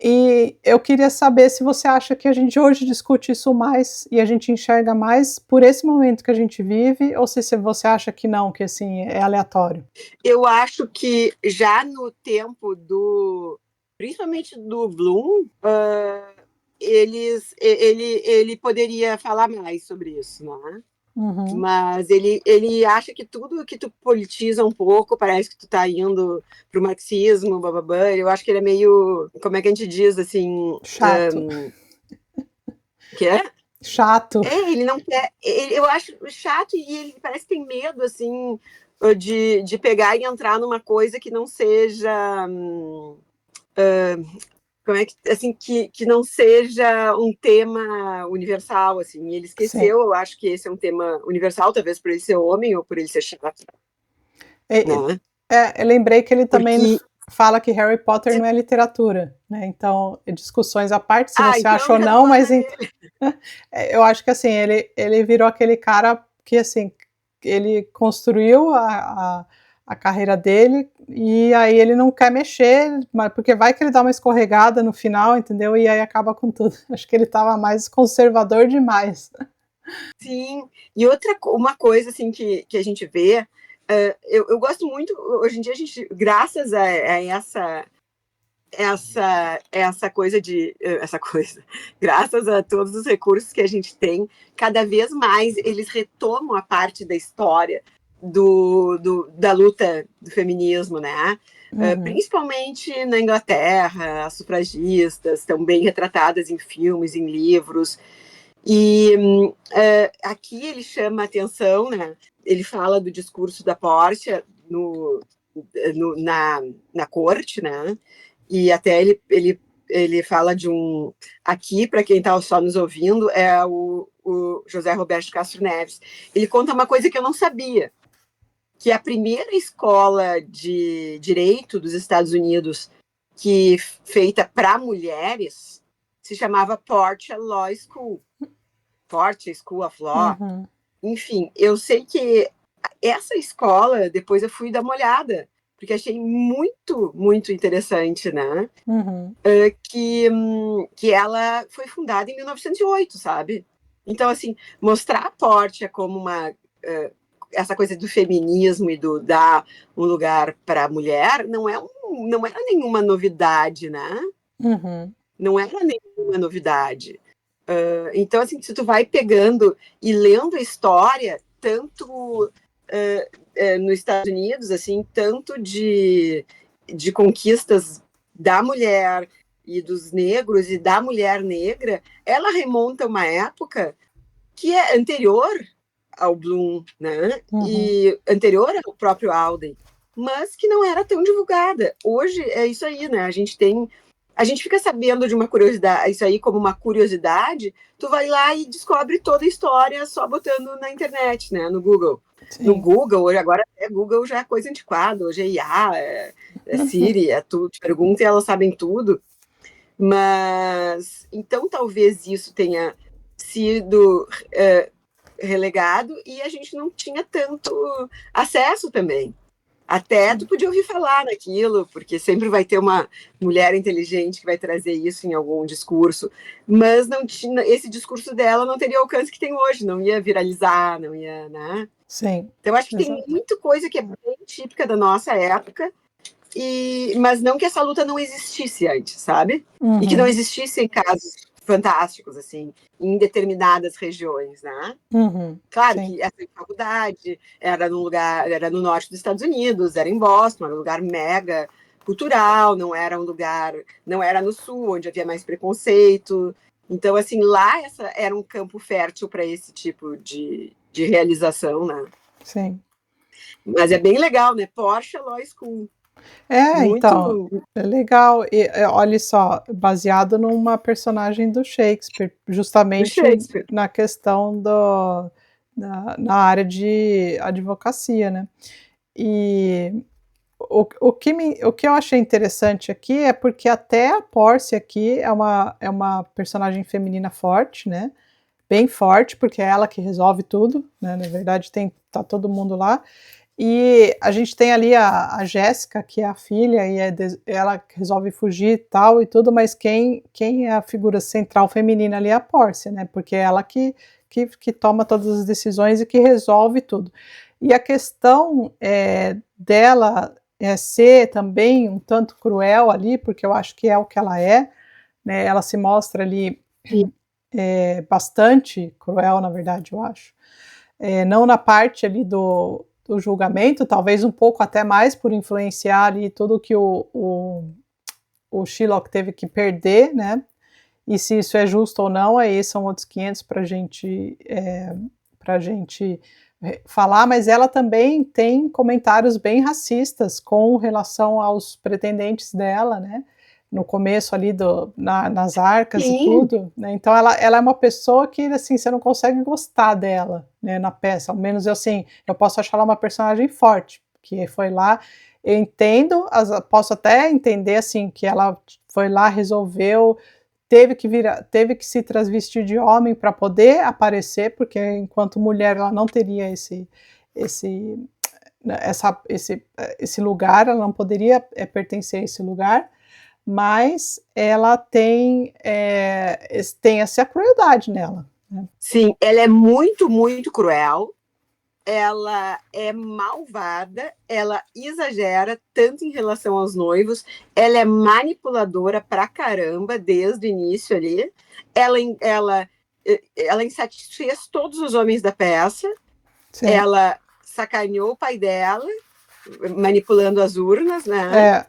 E eu queria saber se você acha que a gente hoje discute isso mais e a gente enxerga mais por esse momento que a gente vive, ou se você acha que não, que assim, é aleatório. Eu acho que já no tempo principalmente do Bloom, ele poderia falar mais sobre isso, né? Uhum. Mas ele acha que tudo que tu politiza um pouco, parece que tu tá indo pro marxismo, bababã. Eu acho que ele é meio, como é que a gente diz, assim... Chato. Que é? Chato. Ele não quer... eu acho chato e ele parece que tem medo, assim, de pegar e entrar numa coisa que não seja... como é que, assim, que não seja um tema universal, assim. E ele esqueceu, Sim. eu acho que esse é um tema universal, talvez por ele ser homem ou por ele ser chato. Né? Eu lembrei que ele também Porque... fala que Harry Potter não é literatura, né? Então, discussões à parte, se você então acha ou não, mas eu acho que assim, ele virou aquele cara que assim, ele construiu a carreira dele, e aí ele não quer mexer, porque vai que ele dá uma escorregada no final, entendeu? E aí acaba com tudo. Acho que ele estava mais conservador demais. Sim, e uma coisa assim que a gente vê, eu gosto muito, hoje em dia a gente, graças a essa coisa graças a todos os recursos que a gente tem, cada vez mais eles retomam a parte da história da luta do feminismo, né? Principalmente na Inglaterra, as sufragistas estão bem retratadas em filmes, em livros. E aqui ele chama a atenção, né? Ele fala do discurso da Portia na corte, né? E até ele fala de um. Aqui, para quem está só nos ouvindo, é o José Roberto Castro Neves. Ele conta uma coisa que eu não sabia, que a primeira escola de direito dos Estados Unidos que feita para mulheres se chamava Portia Law School. Portia School of Law. Enfim, eu sei que essa escola, depois eu fui dar uma olhada, porque achei muito, muito interessante, né? Que ela foi fundada em 1908, sabe? Então, assim, mostrar a Portia como essa coisa do feminismo e do dar um lugar para a mulher não era nenhuma novidade, né? Não era nenhuma novidade. Então, assim, se tu vai pegando e lendo a história, tanto nos Estados Unidos, assim, tanto de conquistas da mulher e dos negros e da mulher negra, ela remonta a uma época que é anterior ao Bloom, né? E anterior ao próprio Alden, mas que não era tão divulgada. Hoje é isso aí, né? A gente fica sabendo de uma curiosidade, isso aí como uma curiosidade, tu vai lá e descobre toda a história só botando na internet, né, no Google. Sim. No Google, hoje agora Google já é coisa antiquada, hoje é IA, é Siri, tu te pergunta e elas sabem tudo. Mas, então talvez isso tenha sido relegado e a gente não tinha tanto acesso também. Até tu podia ouvir falar naquilo, porque sempre vai ter uma mulher inteligente que vai trazer isso em algum discurso, mas não tinha, esse discurso dela não teria o alcance que tem hoje, não ia viralizar, não ia, né? Sim. Então, acho que tem muita coisa que é bem típica da nossa época, mas não que essa luta não existisse antes, sabe? E que não existissem casos fantásticos, assim, em determinadas regiões, né? Claro que essa faculdade era no norte dos Estados Unidos, era em Boston, era um lugar mega cultural, não era no sul, onde havia mais preconceito. Então, assim, lá era um campo fértil para esse tipo de realização, né? Sim. Mas é bem legal, né? Portia Law School. Então, é legal. E olha só, baseado numa personagem do Shakespeare, justamente na questão na área de advocacia, né? E o que eu achei interessante aqui é porque até a Portia aqui é uma personagem feminina forte, né? Bem forte, porque é ela que resolve tudo, né? Na verdade, tá todo mundo lá. E a gente tem ali a Jéssica, que é a filha, e ela resolve fugir e tal e tudo, mas quem é a figura central feminina ali é a Portia, né? Porque é ela que toma todas as decisões e que resolve tudo. E a questão dela ser também um tanto cruel ali, porque eu acho que é o que ela é, né? Ela se mostra ali bastante cruel, na verdade, eu acho. Não na parte ali do julgamento, talvez um pouco até mais por influenciar ali tudo que o Shylock teve que perder, né? E se isso é justo ou não, aí são outros 500 para a gente falar, mas ela também tem comentários bem racistas com relação aos pretendentes dela, né? No começo ali nas arcas e tudo, né? Então ela é uma pessoa que, assim, você não consegue gostar dela, né, na peça, ao menos eu posso achar ela uma personagem forte, que foi lá, eu entendo, posso até entender, assim, que ela foi lá, resolveu, teve que se transvestir de homem para poder aparecer, porque enquanto mulher ela não teria esse lugar, ela não poderia pertencer a esse lugar, mas ela tem essa crueldade nela. Né? Sim, ela é muito, muito cruel. Ela é malvada, ela exagera tanto em relação aos noivos, ela é manipuladora pra caramba desde o início ali. Ela insatisfez todos os homens da peça. Sim. Ela sacaneou o pai dela, manipulando as urnas, né?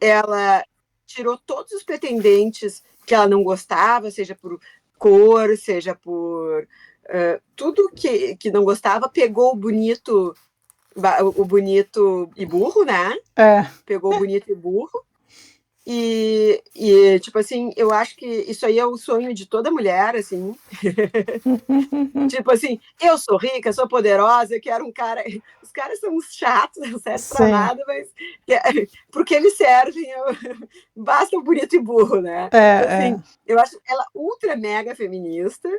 Ela tirou todos os pretendentes que ela não gostava, seja por cor, seja por tudo que não gostava, pegou o bonito e burro, né? Pegou o bonito e burro. E, tipo assim, eu acho que isso aí é o sonho de toda mulher, assim. Tipo assim, eu sou rica, sou poderosa, eu quero um cara... Os caras são uns chatos, não servem pra nada, mas... Porque eles servem, basta o bonito e burro, né? Assim, eu acho ela ultra mega feminista.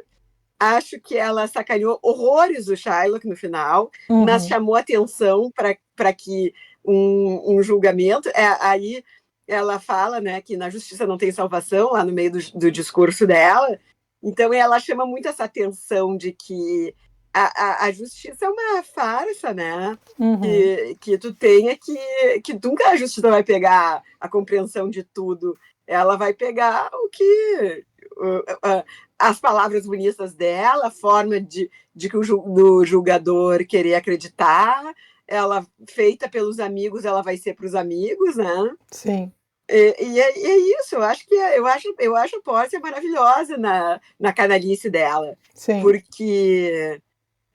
Acho que ela sacaneou horrores o Shylock no final, mas chamou atenção para que um julgamento... Aí ela fala, né, que na justiça não tem salvação, lá no meio do discurso dela. Então ela chama muito essa atenção de que a justiça é uma farsa, né? Que tu tenha que nunca a justiça vai pegar a compreensão de tudo. Ela vai pegar o que... as palavras bonitas dela, a forma de que do julgador querer acreditar, ela feita pelos amigos, ela vai ser para os amigos, né? Sim. E é isso, eu acho a Pórcia maravilhosa na canalice dela. Sim. Porque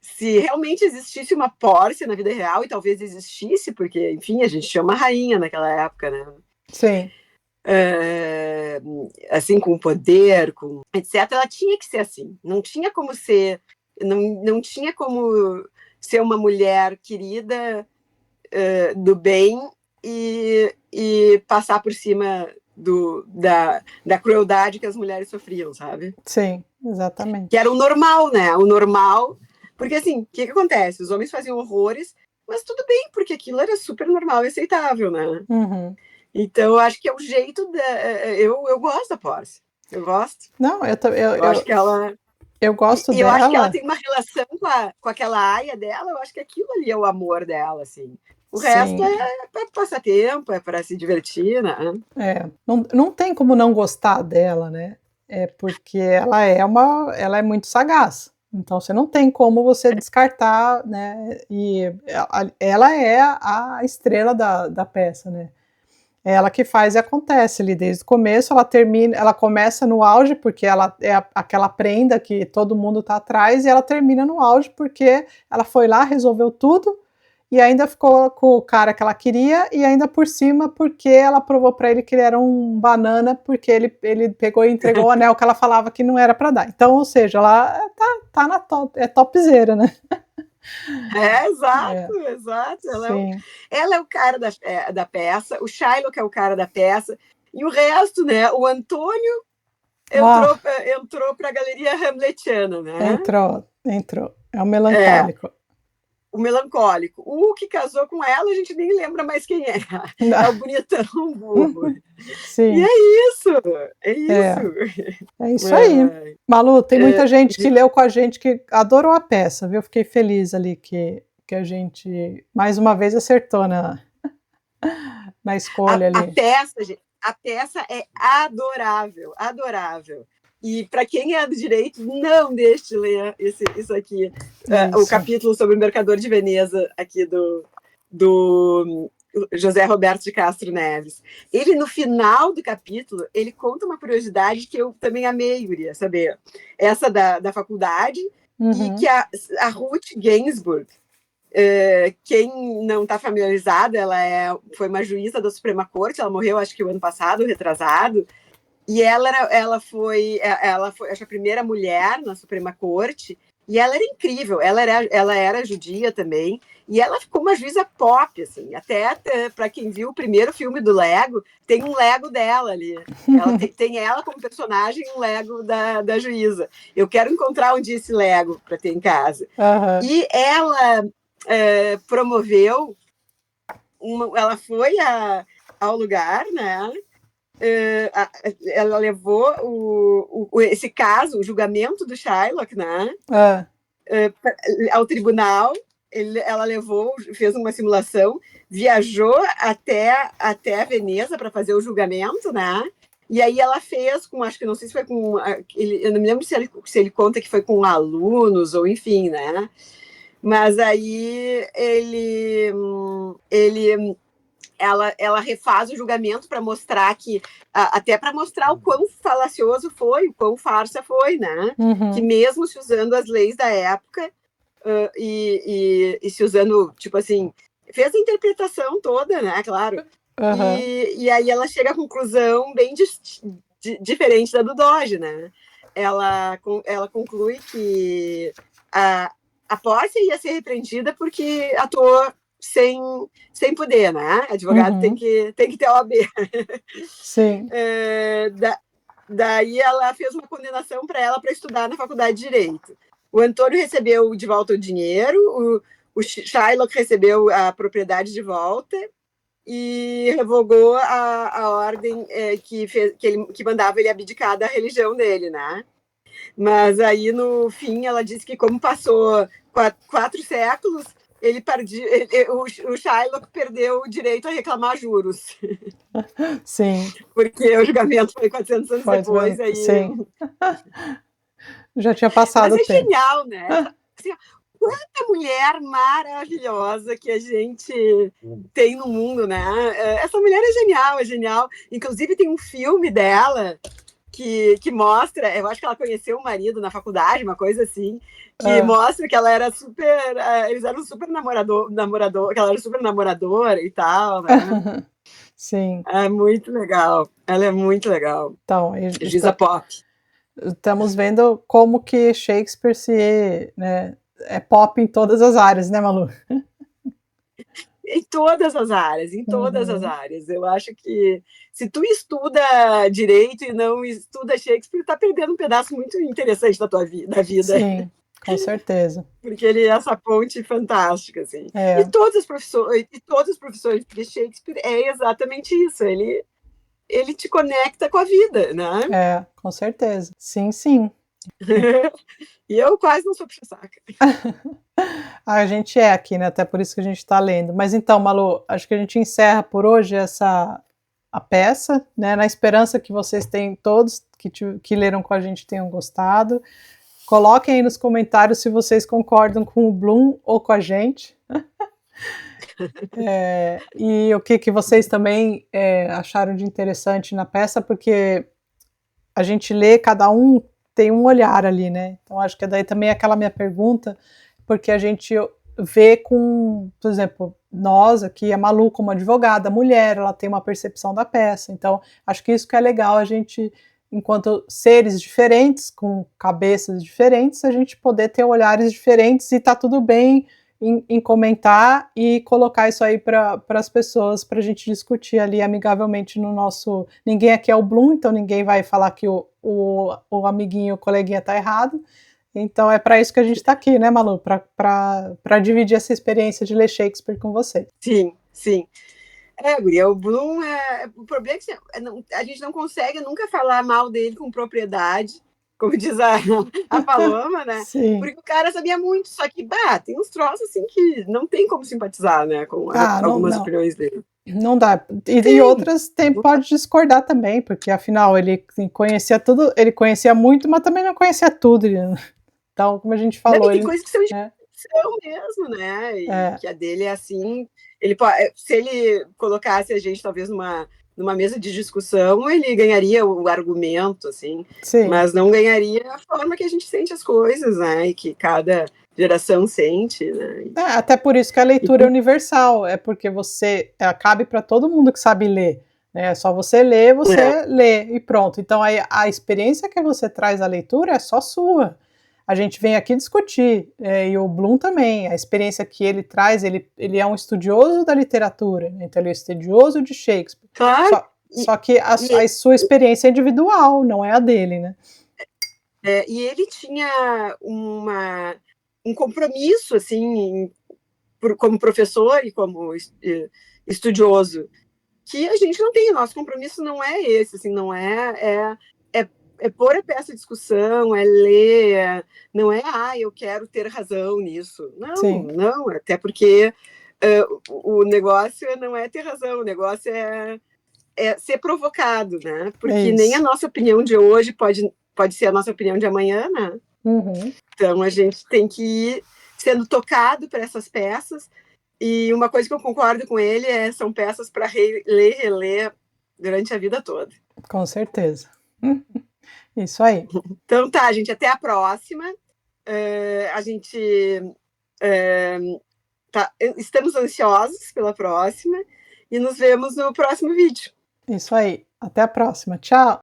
se realmente existisse uma Pórcia na vida real, e talvez existisse, porque, enfim, a gente chama rainha naquela época, né? Sim. Assim, com poder, com etc., ela tinha que ser assim. Não tinha como ser, não tinha como ser uma mulher querida, do bem, e passar por cima da crueldade que as mulheres sofriam, sabe? Sim, exatamente. Que era o normal, né? O normal. Porque, assim, o que acontece? Os homens faziam horrores, mas tudo bem, porque aquilo era super normal e aceitável, né? Então, eu acho que é o jeito eu gosto da Pórcia. Eu gosto. Não, eu acho que ela... Eu gosto dela. Eu acho que ela tem uma relação com aquela aia dela, eu acho que aquilo ali é o amor dela, assim. O resto é para passar tempo, é para se divertir, né? Não tem como não gostar dela, né? Porque ela é muito sagaz. Então você não tem como você descartar, né? E ela é a estrela da peça, né? É ela que faz e acontece ali desde o começo. Ela começa no auge porque ela é aquela prenda que todo mundo tá atrás, e ela termina no auge porque ela foi lá, resolveu tudo e ainda ficou com o cara que ela queria, e ainda por cima porque ela provou para ele que ele era um banana, porque ele pegou e entregou o anel que ela falava que não era para dar. Então, ou seja, ela tá na topzera, né? Exato. Ela é o cara da peça, o Shylock é o cara da peça, e o resto, né? O Antônio entrou para a galeria hamletiana, né? Entrou. É o melancólico. O melancólico. O que casou com ela, a gente nem lembra mais quem é. É o bonitão burro. Sim. E é isso. É isso aí. Malu, tem muita gente que leu com a gente que adorou a peça, viu? Fiquei feliz ali que a gente, mais uma vez, acertou na escolha ali. A peça é adorável. E para quem é do direito, não deixe de ler isso aqui. O capítulo sobre o Mercador de Veneza, aqui do José Roberto de Castro Neves. Ele, no final do capítulo, ele conta uma curiosidade que eu também amei, Guria, saber. Essa da faculdade, e que a Ruth Ginsburg, quem não está familiarizado, ela foi uma juíza da Suprema Corte, ela morreu, acho que o ano passado, retrasado, e ela foi acho, a primeira mulher na Suprema Corte, e ela era incrível, ela era judia também, e ela ficou uma juíza pop, assim, até para quem viu o primeiro filme do Lego, tem um Lego dela ali, ela tem ela como personagem, um Lego da juíza. Eu quero encontrar um dia esse Lego para ter em casa. E promoveu, ela foi ao lugar, né? Ela levou esse caso, o julgamento do Shylock, né? Ao tribunal. Ela levou, fez uma simulação, viajou até Veneza para fazer o julgamento, né? E aí ela fez com, acho que não sei se foi com, eu não me lembro se ele conta que foi com alunos ou enfim, né? Mas aí ela refaz o julgamento para mostrar que, até para mostrar o quão falacioso foi, o quão farsa foi, né? Uhum. Que mesmo se usando as leis da época, e se usando, tipo assim, fez a interpretação toda, né, claro. Uhum. E aí ela chega à conclusão bem diferente da do Doge, né? Ela conclui que a Pórcia ia ser repreendida porque atuou sem poder, né? Advogado tem que ter OAB. Sim. Daí ela fez uma condenação para ela para estudar na faculdade de Direito. O Antônio recebeu de volta o dinheiro, o Shylock recebeu a propriedade de volta e revogou a ordem que mandava ele abdicar da religião dele, né? Mas aí, no fim, ela disse que como passou 4 séculos, o Shylock perdeu o direito a reclamar juros. Sim. Porque o julgamento foi 400 anos depois. Aí... Sim. Já tinha passado o tempo. Mas é genial, né? Assim, quanta mulher maravilhosa que a gente tem no mundo, né? Essa mulher é genial. Inclusive, tem um filme dela que mostra, eu acho que ela conheceu o marido na faculdade, uma coisa assim, que mostra que ela era super, eles eram super namorador, que ela era super namoradora e tal, né? Sim. É muito legal. Ela é muito legal. Então, Giza Pop. Estamos vendo como que Shakespeare né, é pop em todas as áreas, né, Malu? Em todas as áreas, Eu acho que se tu estuda direito e não estuda Shakespeare, tá perdendo um pedaço muito interessante da vida. Sim, com certeza. Porque ele é essa ponte fantástica, assim. E todos os professores, porque Shakespeare é exatamente isso, ele te conecta com a vida, né? Com certeza. Sim, sim. E eu quase não sou puxa-saca. A gente é aqui, né? Até por isso que a gente está lendo. Mas então, Malu, acho que a gente encerra por hoje a peça, né? Na esperança que vocês tenham todos que leram com a gente tenham gostado. Coloquem aí nos comentários se vocês concordam com o Bloom ou com a gente. E o que vocês também acharam de interessante na peça, porque a gente lê, cada um tem um olhar ali, né? Então acho que daí também é aquela minha pergunta, porque a gente vê com, por exemplo, nós aqui, a Malu como advogada, mulher, ela tem uma percepção da peça, então acho que isso que é legal, a gente, enquanto seres diferentes, com cabeças diferentes, a gente poder ter olhares diferentes e tá tudo bem em comentar e colocar isso aí para as pessoas, para a gente discutir ali amigavelmente no nosso... Ninguém aqui é o Bloom, então ninguém vai falar que o amiguinho, o coleguinha tá errado. Então é para isso que a gente está aqui, né, Malu? Para dividir essa experiência de ler Shakespeare com você. Sim, sim. Guria, o Bloom, o problema é que a gente não consegue nunca falar mal dele com propriedade, como diz a Paloma, né? Sim. Porque o cara sabia muito, só que, tem uns troços assim que não tem como simpatizar, né, com algumas opiniões dele. Não dá. E outras pode discordar também, porque afinal ele conhecia tudo, ele conhecia muito, mas também não conhecia tudo. Então, como a gente falou... Tem coisas que são de mesmo, né? E que a dele é assim... se ele colocasse a gente, talvez, numa mesa de discussão, ele ganharia o argumento, assim. Sim. Mas não ganharia a forma que a gente sente as coisas, né? E que cada geração sente, né? Até por isso que a leitura é universal, é porque cabe para todo mundo que sabe ler. É só você ler, lê e pronto. Então a experiência que você traz à leitura é só sua. A gente vem aqui discutir, e o Bloom também, a experiência que ele traz, ele é um estudioso da literatura, né? Então ele é estudioso de Shakespeare. Claro. Só que a sua experiência é individual, não é a dele, né? E ele tinha um compromisso, assim, como professor e como estudioso, que a gente não tem, nosso compromisso não é esse, assim, não é pôr a peça em discussão, é ler, não é, eu quero ter razão nisso. Sim. Não, até porque o negócio não é ter razão, o negócio é ser provocado, né? Porque nem a nossa opinião de hoje pode ser a nossa opinião de amanhã, né? Uhum. Então a gente tem que ir sendo tocado por essas peças. E uma coisa que eu concordo com ele são peças para ler e reler durante a vida toda. Com certeza. Isso aí. Então tá, gente, até a próxima. A gente estamos ansiosos pela próxima e nos vemos no próximo vídeo. Isso aí. Até a próxima. Tchau.